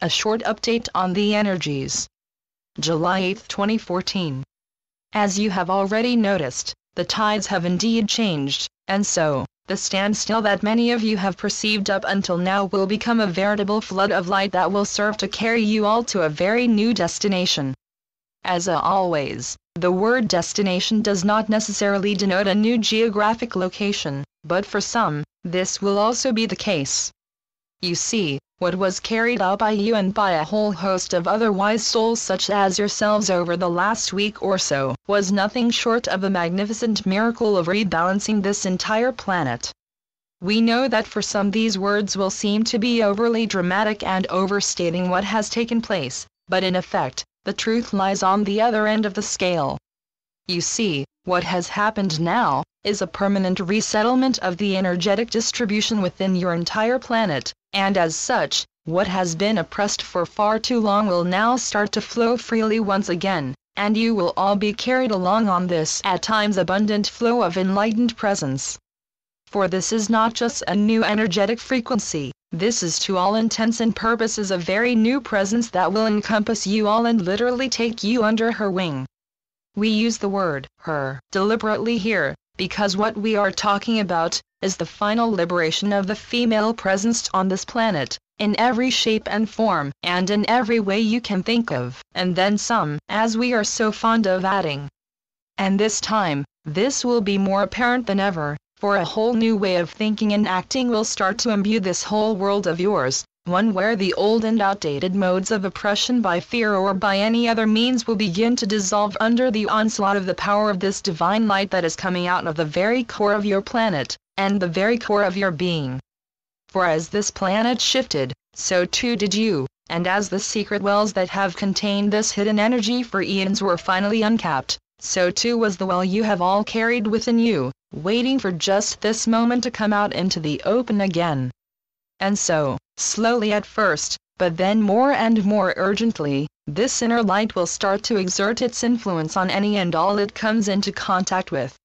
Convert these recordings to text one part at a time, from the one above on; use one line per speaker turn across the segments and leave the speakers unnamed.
A short update on the energies. July 8, 2014. As you have already noticed, the tides have indeed changed, and so, the standstill that many of you have perceived up until now will become a veritable flood of light that will serve to carry you all to a very new destination. As always, the word destination does not necessarily denote a new geographic location, but for some, this will also be the case. You see, what was carried out by you and by a whole host of other wise souls such as yourselves over the last week or so, was nothing short of a magnificent miracle of rebalancing this entire planet. We know that for some these words will seem to be overly dramatic and overstating what has taken place, but in effect, the truth lies on the other end of the scale. You see, what has happened now is a permanent resettlement of the energetic distribution within your entire planet, and as such, what has been oppressed for far too long will now start to flow freely once again, and you will all be carried along on this at times abundant flow of enlightened presence. For this is not just a new energetic frequency, this is to all intents and purposes a very new presence that will encompass you all and literally take you under her wing. We use the word her deliberately here, because what we are talking about is the final liberation of the female presence on this planet, in every shape and form, and in every way you can think of, and then some, as we are so fond of adding. And this time, this will be more apparent than ever, for a whole new way of thinking and acting will start to imbue this whole world of yours, one where the old and outdated modes of oppression by fear or by any other means will begin to dissolve under the onslaught of the power of this divine light that is coming out of the very core of your planet, and the very core of your being. For as this planet shifted, so too did you, and as the secret wells that have contained this hidden energy for eons were finally uncapped, so too was the well you have all carried within you, waiting for just this moment to come out into the open again. And so, slowly at first, but then more and more urgently, this inner light will start to exert its influence on any and all it comes into contact with.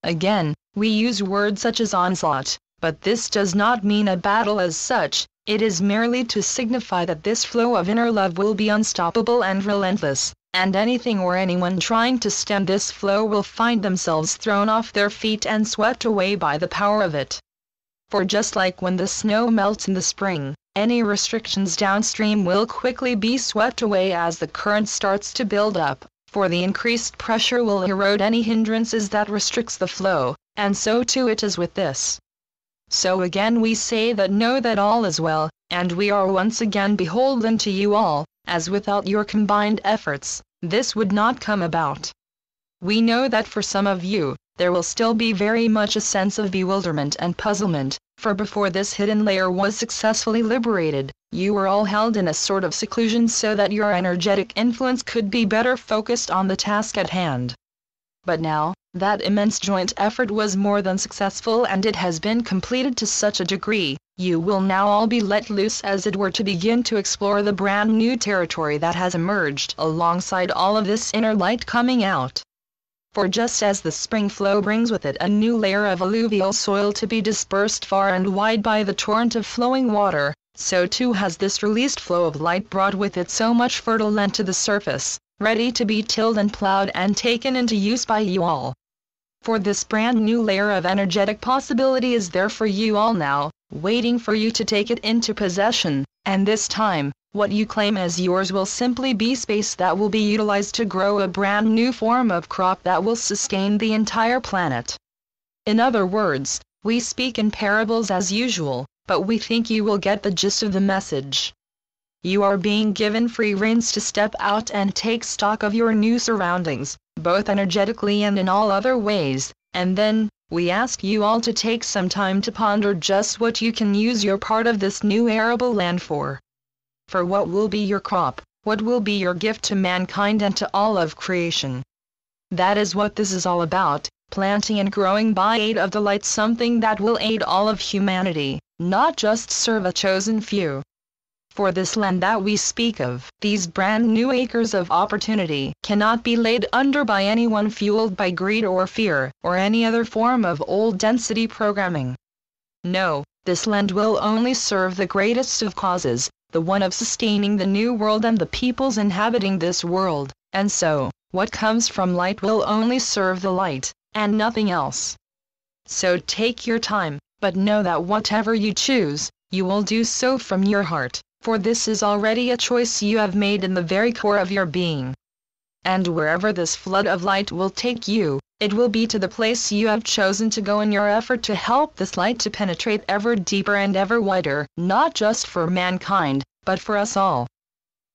Again, we use words such as onslaught, but this does not mean a battle as such, it is merely to signify that this flow of inner love will be unstoppable and relentless, and anything or anyone trying to stem this flow will find themselves thrown off their feet and swept away by the power of it. For just like when the snow melts in the spring, any restrictions downstream will quickly be swept away as the current starts to build up, for the increased pressure will erode any hindrances that restricts the flow, and so too it is with this. So again we say that know that all is well, and we are once again beholden to you all, as without your combined efforts, this would not come about. We know that for some of you, there will still be very much a sense of bewilderment and puzzlement, for before this hidden layer was successfully liberated, you were all held in a sort of seclusion so that your energetic influence could be better focused on the task at hand. But now, that immense joint effort was more than successful and it has been completed to such a degree, you will now all be let loose as it were to begin to explore the brand new territory that has emerged alongside all of this inner light coming out. For just as the spring flow brings with it a new layer of alluvial soil to be dispersed far and wide by the torrent of flowing water, so too has this released flow of light brought with it so much fertile land to the surface, ready to be tilled and plowed and taken into use by you all. For this brand new layer of energetic possibility is there for you all now, waiting for you to take it into possession, and this time, what you claim as yours will simply be space that will be utilized to grow a brand new form of crop that will sustain the entire planet. In other words, we speak in parables as usual, but we think you will get the gist of the message. You are being given free reins to step out and take stock of your new surroundings, both energetically and in all other ways, and then, we ask you all to take some time to ponder just what you can use your part of this new arable land for. For what will be your crop, what will be your gift to mankind and to all of creation? That is what this is all about, planting and growing by aid of the light something that will aid all of humanity, not just serve a chosen few. For this land that we speak of, these brand new acres of opportunity, cannot be laid under by anyone fueled by greed or fear, or any other form of old density programming. No, this land will only serve the greatest of causes, the one of sustaining the new world and the peoples inhabiting this world, and so, what comes from light will only serve the light, and nothing else. So take your time, but know that whatever you choose, you will do so from your heart, for this is already a choice you have made in the very core of your being. And wherever this flood of light will take you, it will be to the place you have chosen to go in your effort to help this light to penetrate ever deeper and ever wider, not just for mankind, but for us all.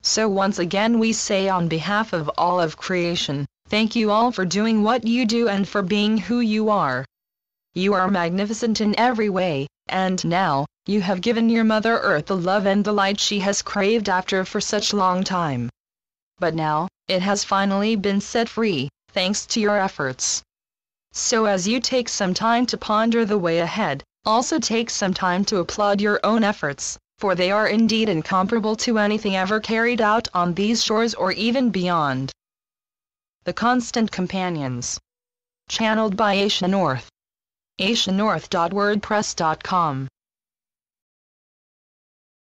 So once again we say on behalf of all of creation, thank you all for doing what you do and for being who you are. You are magnificent in every way, and now, you have given your Mother Earth the love and the light she has craved after for such a long time. But now, it has finally been set free, thanks to your efforts. So as you take some time to ponder the way ahead, also take some time to applaud your own efforts, for they are indeed incomparable to anything ever carried out on these shores or even beyond. The Constant Companions. Channeled by Asia North. asianorth.wordpress.com